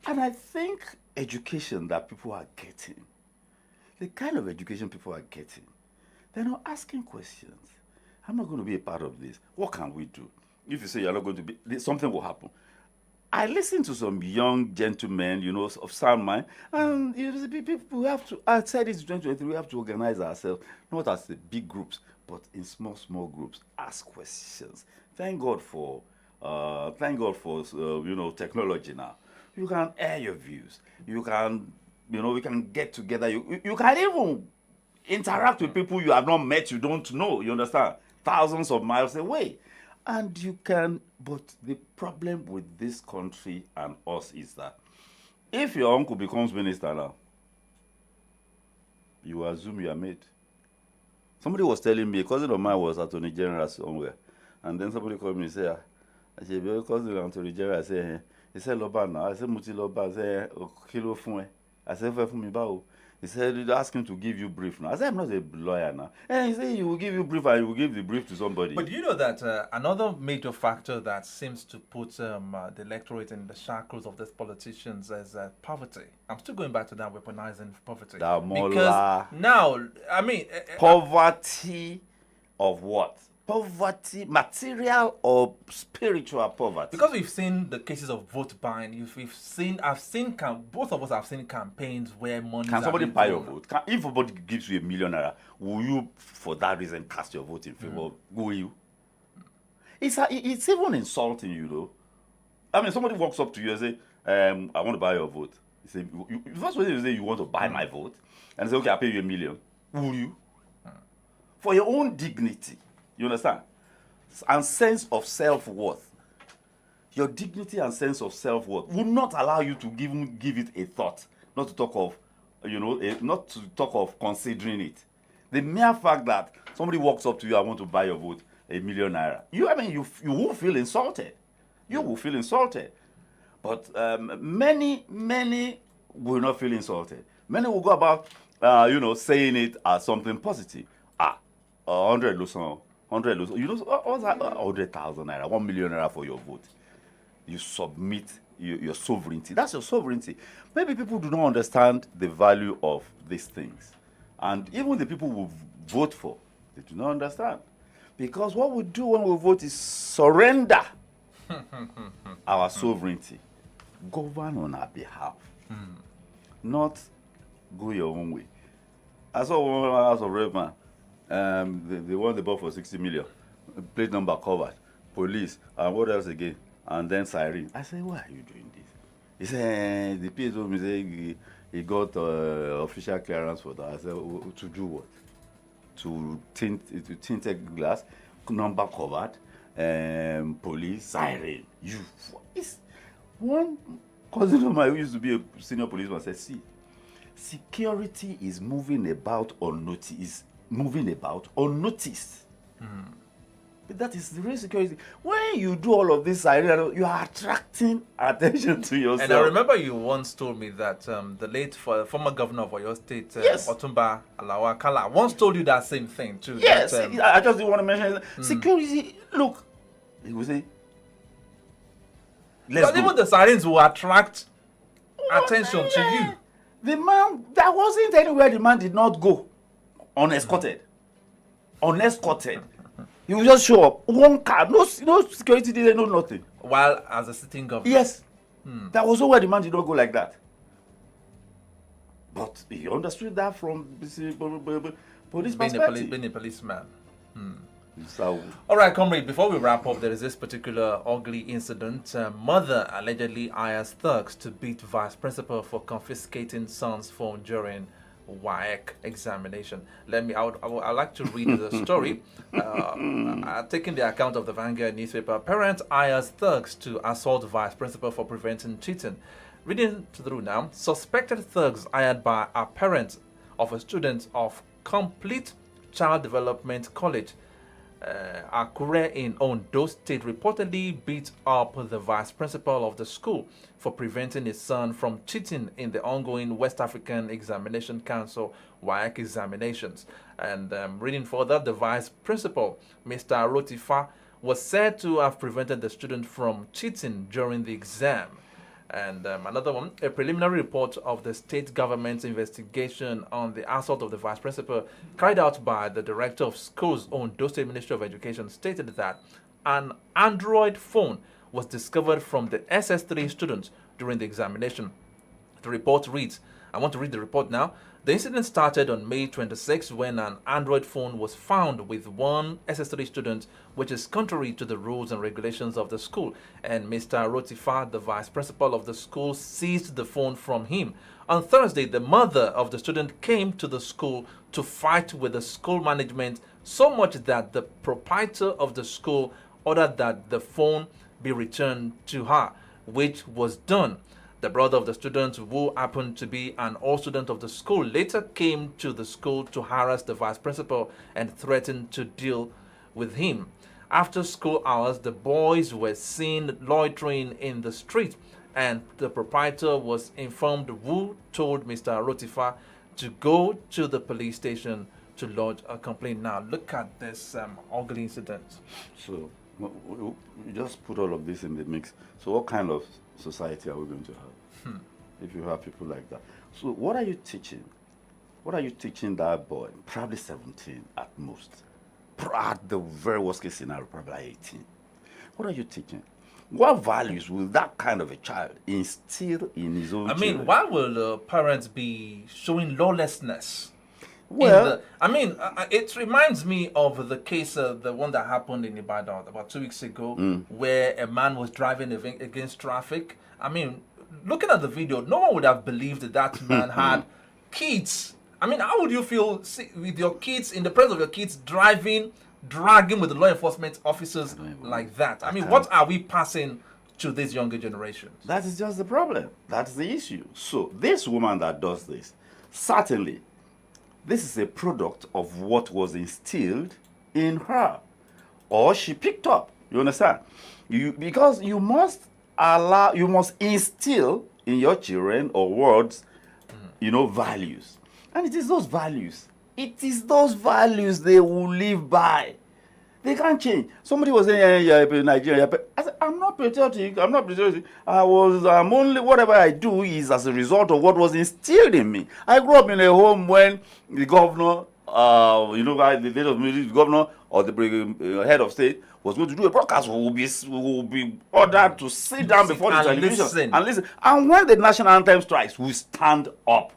and I think education that people are getting, the kind of education people are getting, they're not asking questions. I'm not going to be a part of this. What can we do? If you say you're not going to be, something will happen. I listen to some young gentlemen, of sound mind, and people have to, I said this in 2023, we have to organize ourselves, not as big groups, but in small groups. Ask questions. Thank God for technology now. You can air your views. You can, we can get together. You can even interact with people you have not met, you don't know, you understand? Thousands of miles away. And you can, but the problem with this country and us is that if your uncle becomes minister now, you assume you are made. Somebody was telling me, a cousin of mine was Attorney General somewhere, and then somebody called me and said, I said, your cousin Attorney General, he said, Loba now. I said, Muti Loba, I said, Kilo Fun. I said, Fe Fun mi Bao. He said, ask him to give you brief now. I said, I'm not a lawyer now. And he said, he will give you brief and he will give the brief to somebody. But you know that another major factor that seems to put the electorate in the shackles of these politicians is poverty. I'm still going back to that, weaponizing poverty. Because now, I mean... poverty of what? Poverty, material or spiritual poverty? Because we've seen the cases of vote buying. Both of us have seen campaigns where money. Can somebody buy your vote? If somebody gives you $1 million, will you, for that reason, cast your vote in favor? Will you? It's even insulting, I mean, somebody walks up to you and say, I want to buy your vote. You say, first you say you want to buy my vote, and say, okay, I'll pay you $1 million. Will you? For your own dignity. You understand? And sense of self-worth. Your dignity and sense of self-worth will not allow you to give it a thought. Not to talk of, not to talk of considering it. The mere fact that somebody walks up to you and want to buy your vote, $1 million naira. You will feel insulted. You will feel insulted. But many will not feel insulted. Many will go about, saying it as something positive. 100 Luson. 100 Luson. What's that? 100,000 naira, 1 million naira for your vote. You submit your sovereignty. That's your sovereignty. Maybe people do not understand the value of these things. And even the people who vote for, they do not understand. Because what we do when we vote is surrender our sovereignty. Govern on our behalf. Not go your own way. I saw one house of Reverend. The one they bought for 60 million. Plate number covered. Police. And what else again? And then siren. I said, why are you doing this? He said, the PA told me he got official clearance for that. I said, to do what? To tinted glass, number covered, police, siren. One cousin of mine who used to be a senior policeman said, see, security is moving about unnoticed. But that is the real security. When you do all of this, you are attracting attention to yourself. And I remember you once told me that the late former governor of Oyo State, Yes. Otumba Alawa Kala, once told you that same thing too. Yes, that, I just didn't want to mention it. Security, look, he will say, let's but go. even the sirens will attract attention to you. The man, there wasn't anywhere the man did not go unescorted. He will just show up. One car, no security, didn't know nothing. While as a sitting governor. Yes. There was nowhere the man did not go like that. But he understood that from police perspective. Being a policeman. So, All right, comrade, before we wrap up, there is this particular ugly incident. Mother allegedly hires thugs to beat vice principal for confiscating son's phone during WAEC examination. I'd like to read the story. Taking the account of the Vanguard newspaper, parent hires thugs to assault vice principal for preventing cheating. Reading through now, suspected thugs hired by a parent of a student of Complete Child Development College, Akure in Ondo State, reportedly beat up the vice principal of the school for preventing his son from cheating in the ongoing West African Examination Council WAEC examinations. And reading further, the vice principal, Mr. Rotifa, was said to have prevented the student from cheating during the exam. And another one, a preliminary report of the state government's investigation on the assault of the vice principal carried out by the director of schools on Ondo State Ministry of Education stated that an Android phone was discovered from the SS3 students during the examination. The report reads, I want to read the report now. The incident started on May 26 when an Android phone was found with one SS3 student, which is contrary to the rules and regulations of the school, and Mr. Rotifa, the vice principal of the school, seized the phone from him. On Thursday, the mother of the student came to the school to fight with the school management, so much that the proprietor of the school ordered that the phone be returned to her, which was done. The brother of the student, who happened to be an old student of the school, later came to the school to harass the vice principal and threatened to deal with him. After school hours, the boys were seen loitering in the street, and the proprietor was informed, who told Mr. Rotifa to go to the police station to lodge a complaint. Now, look at this ugly incident. So, we just put all of this in the mix. So what kind of society are we going to have if you have people like that? So what are you teaching? What are you teaching that boy? Probably 17 at most. At the very worst case scenario, probably 18. What are you teaching? What values will that kind of a child instill in his own children? Why will parents be showing lawlessness? Well, it reminds me of the case, the one that happened in Ibadan about 2 weeks ago, where a man was driving against traffic. Looking at the video, no one would have believed that man had kids. How would you feel with your kids, in the presence of your kids, dragging with the law enforcement officers like that? What are we passing to these younger generations? That is just the problem. That's the issue. So this woman that does this, certainly, this is a product of what was instilled in her, or she picked up. You understand? Because you must instill in your children or words, values. And it is those values they will live by. They can't change. Somebody was saying, you're Nigerian. I said, I'm not patriotic. I'm only, whatever I do is as a result of what was instilled in me. I grew up in a home when the governor, the governor or the head of state was going to do a broadcast, who will be ordered to sit down before the television and listen. And when the national anthem strikes, we stand up.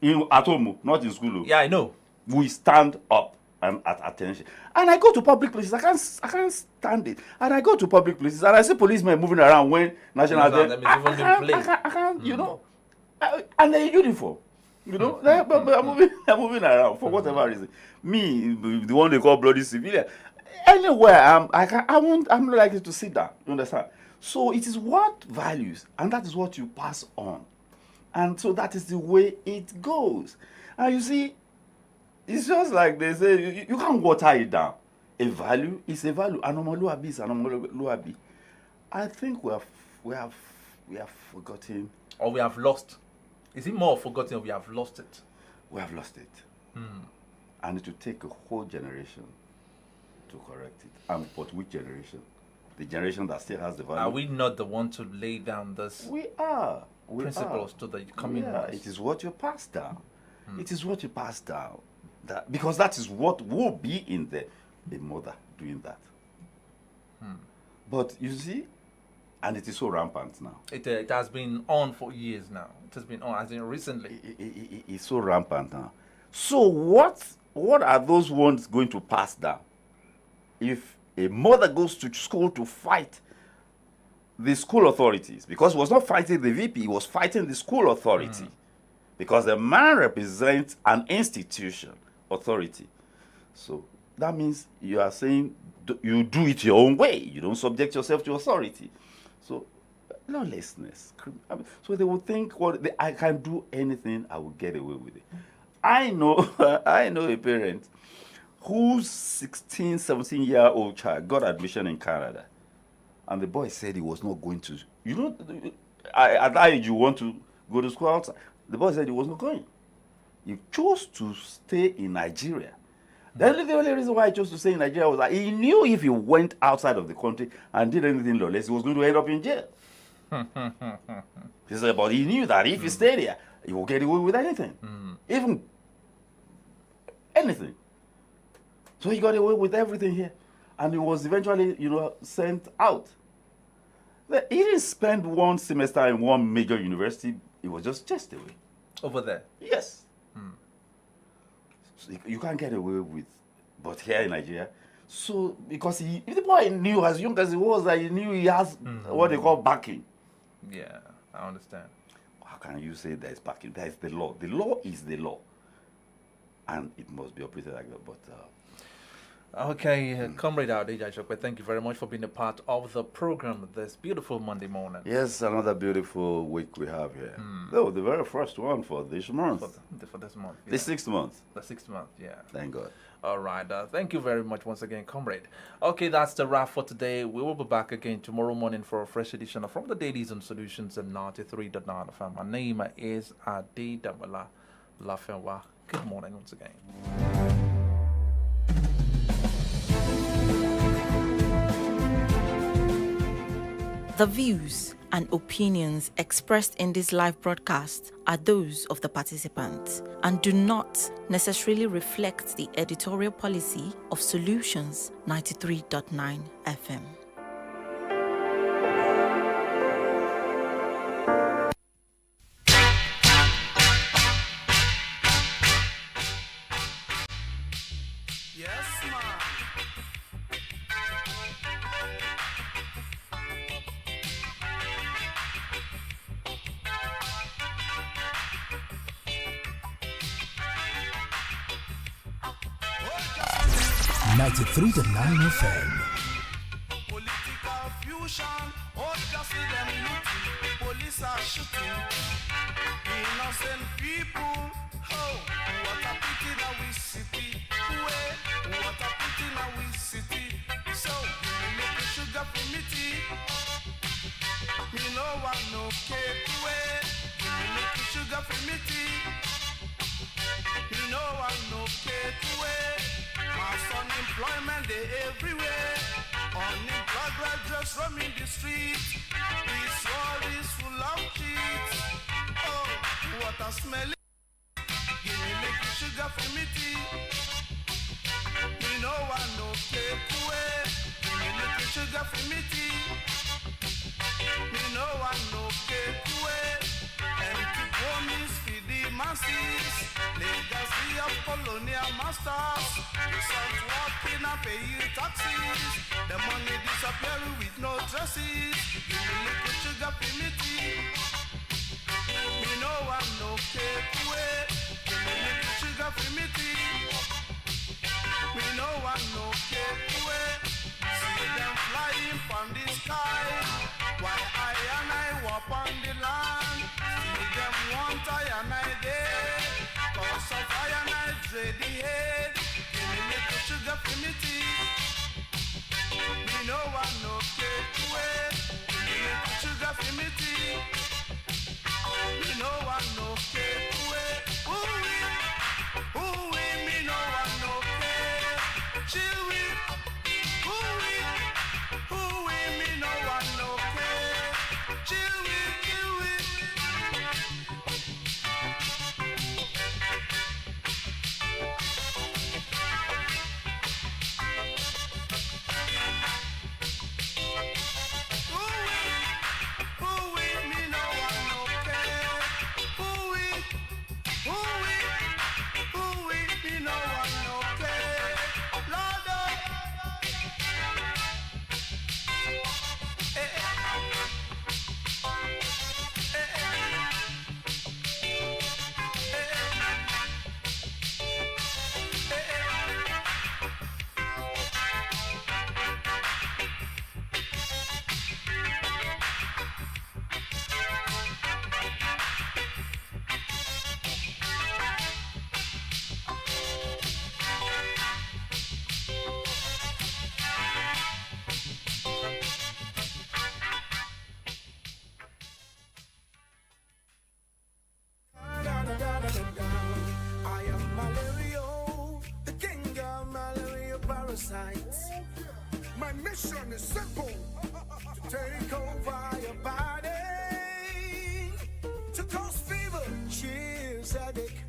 At home, not in school. Yeah, I know. We stand up and at attention. And I go to public places. I can't stand it. And I go to public places and I see policemen moving around when national anthem. I can't, you know. And they're in uniform. You know, they're moving around for whatever reason. Me, the one they call bloody civilian. Anywhere I'm not likely to sit down. You understand? So it is what values, and that is what you pass on. And so that is the way it goes. And you see, it's just like they say, you can't water it down. A value is a value. Anomoluabi is anomoluabi. I think we have forgotten. Or we have lost. Is it more forgotten or we have lost it? We have lost it. And it will take a whole generation to correct it. But which generation? The generation that still has the value. Are we not the one to lay down this principles to the coming ones? It is what you pass down. It is what you pass down. Because that is what will be in the mother doing that. But you see, and it is so rampant now. It has been on for years now. It has been on, as in recently. It's so rampant now. So what are those ones going to pass down? If a mother goes to school to fight the school authorities, because he was not fighting the VP, he was fighting the school authority. Because the man represents an institution, authority. So that means you are saying you do it your own way. You don't subject yourself to authority. So lawlessness. So they would think, I can do anything, I will get away with it. I know a parent whose 16, 17-year-old child got admission in Canada. And the boy said he was not going to. You know, at that age, you want to go to school outside. The boy said he was not going. He chose to stay in Nigeria. The only reason why he chose to stay in Nigeria was that he knew if he went outside of the country and did anything lawless, he was going to end up in jail. He said, but he knew that if he stayed there, he will get away with anything. Even anything. So he got away with everything here. And he was eventually, sent out. He didn't spend one semester in one major university. He was just chased away. Over there? Yes. So you can't get away with, but here in Nigeria. So, because if the boy knew, as young as he was, that he knew he has what they call backing. Yeah, I understand. How can you say there is backing? There is the law. The law is the law. And it must be operated like that. But okay, Comrade AJISOPE, thank you very much for being a part of the program this beautiful Monday morning. Yes, another beautiful week we have here. No, the very first one for this month. For this month. Yeah. The 6th month. The 6th month, yeah. Thank God. All right. Thank you very much once again, Comrade. Okay, that's the wrap for today. We will be back again tomorrow morning for a fresh edition of From the Dailies and Solutions at 93.9 FM. My name is Adewale LAFENWA. Good morning once again. The views and opinions expressed in this live broadcast are those of the participants and do not necessarily reflect the editorial policy of Solutions 93.9 FM. Yes, ma'am. 93.9 FM. Political fusion, just see them looting, police are shooting innocent people. Oh, what a pity that we city. What a pity that we city. So, we make a sugar for me tea. Me no want no cake away. Me make a sugar for me tea. Me no want no cake away. Mass unemployment they everywhere. Unemployed graduates roaming the streets. This world is full of cheats. Oh, what a smelly. Give me little sugar for me tea. Me no want no cake away. Give me little sugar for me tea. Me no want no cake away. Empty promise for the masses. Legacy of colonial masters. You start walking and pay you taxes. The money disappear with no traces. Give me little sugar for me tea. Me no want no cake away. Give me little sugar for me tea. Me no want no cake away. See them flying from the sky, while I walk on the land. See them want I and I day, cause of I and I dread the head. Give me little sugar for me tea. Me no want no cake away. Give me little sugar for me tea. Me no want no cake away. Ooh, me no want no cake. Chill with, ooh, me no want no cake. Chill with, chill with. Ooh, me no want no cake. Ooh, me no want no cake. Lord, I am malaria, the king of malaria parasites. My mission is simple: to take over your body, to cause fever, chills, headache.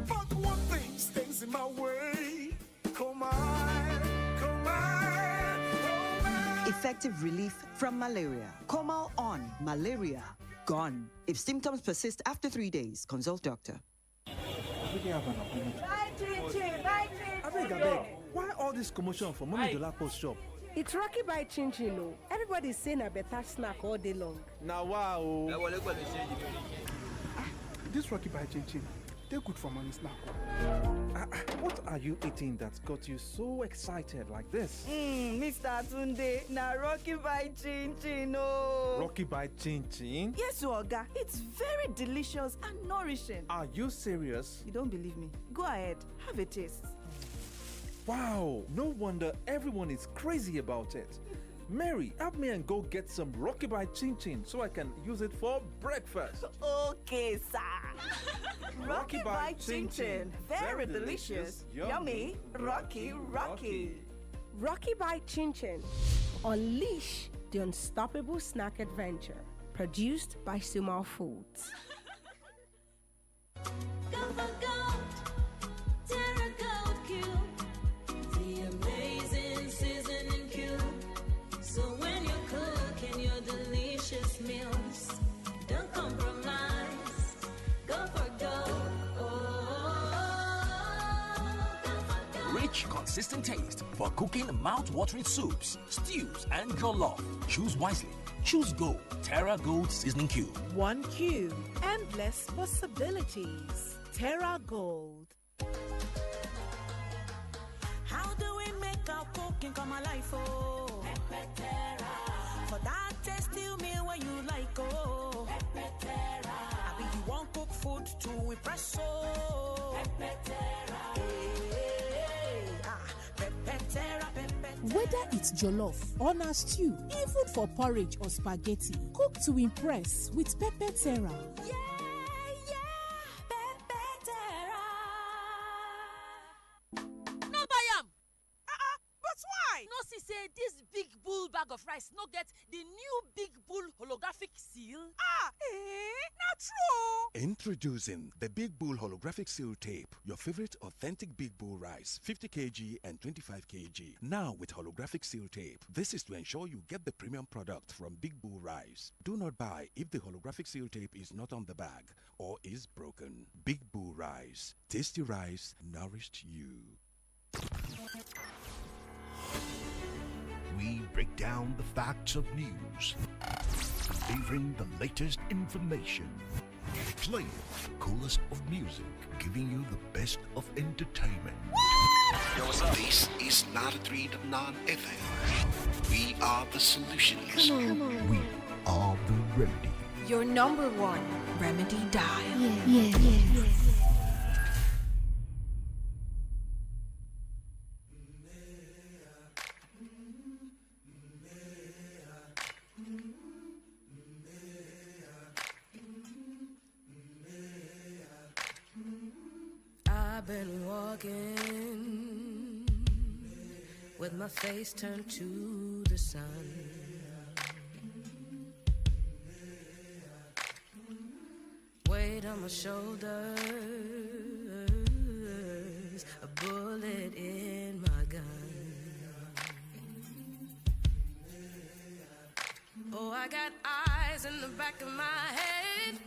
But one thing stays in my way. Come on, come on, come on. Effective relief from malaria. Comal on malaria gone. If symptoms persist after 3 days, consult doctor. Why all this commotion for Mommy Dolapo's shop? It's Rocky by Chin Chin. Oh. Everybody's saying a better snack all day long. Now, wow. This Rocky by Chin Chin, they're good for money snack. What are you eating that got you so excited like this? Mr. Tunde, na Rocky by Chin Chin. Oh. Rocky by Chin Chin? Yes, Oga. It's very delicious and nourishing. Are you serious? You don't believe me? Go ahead, have a taste. Wow, no wonder everyone is crazy about it. Mary, help me and go get some Rocky by Chin Chin so I can use it for breakfast. Okay, sir. Rocky by Chin Chin. Very delicious. Yummy. Rocky. Rocky by Chin Chin. Unleash the unstoppable snack adventure. Produced by Sumal Foods. Meals, don't compromise. Go for gold. Rich, consistent taste for cooking mouth-watering soups, stews, and jollof. Choose wisely. Choose Gold. Terra Gold Seasoning Cube. 1 cube. Endless possibilities. Terra Gold. How do we make our cooking come alive? Oh, for that tasty meal where you like, oh, I mean, you want cook food to impress, oh, Whether it's jollof or na stew, even for porridge or spaghetti, cook to impress with Pepper Terra. No buy am. But why? No see say this big bull bag of rice no get the new big bull holographic seal. Na true. Introducing the Big Bull Holographic Seal Tape, your favorite authentic Big Bull rice, 50 kg and 25 kg. Now with holographic seal tape. This is to ensure you get the premium product from Big Bull rice. Do not buy if the holographic seal tape is not on the bag or is broken. Big Bull rice. Tasty rice nourished you. We break down the facts of news, delivering the latest information, playing the coolest of music, giving you the best of entertainment. Yo, what's up? This is 93.9 FM. We are the solutions. Come on. We are the remedy. Your number one remedy dial. Yeah. I've been walking with my face turned to the sun. Weight on my shoulders, a bullet in my gun. Oh, I got eyes in the back of my head,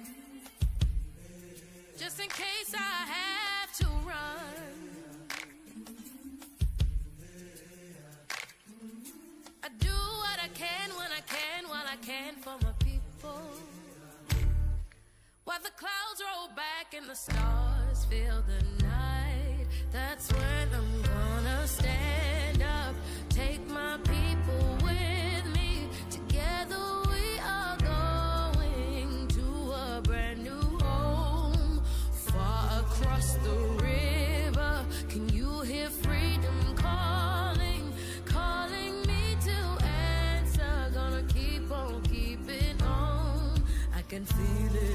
just in case I have to run. I do what I can when I can, while I can for my people. While the clouds roll back and the stars fill the night, that's when I'm gonna stand up, take my people with me. Together we are going to a brand new home, far across the river. Can you hear freedom calling, calling me to answer? Gonna keep on keeping on. I can feel it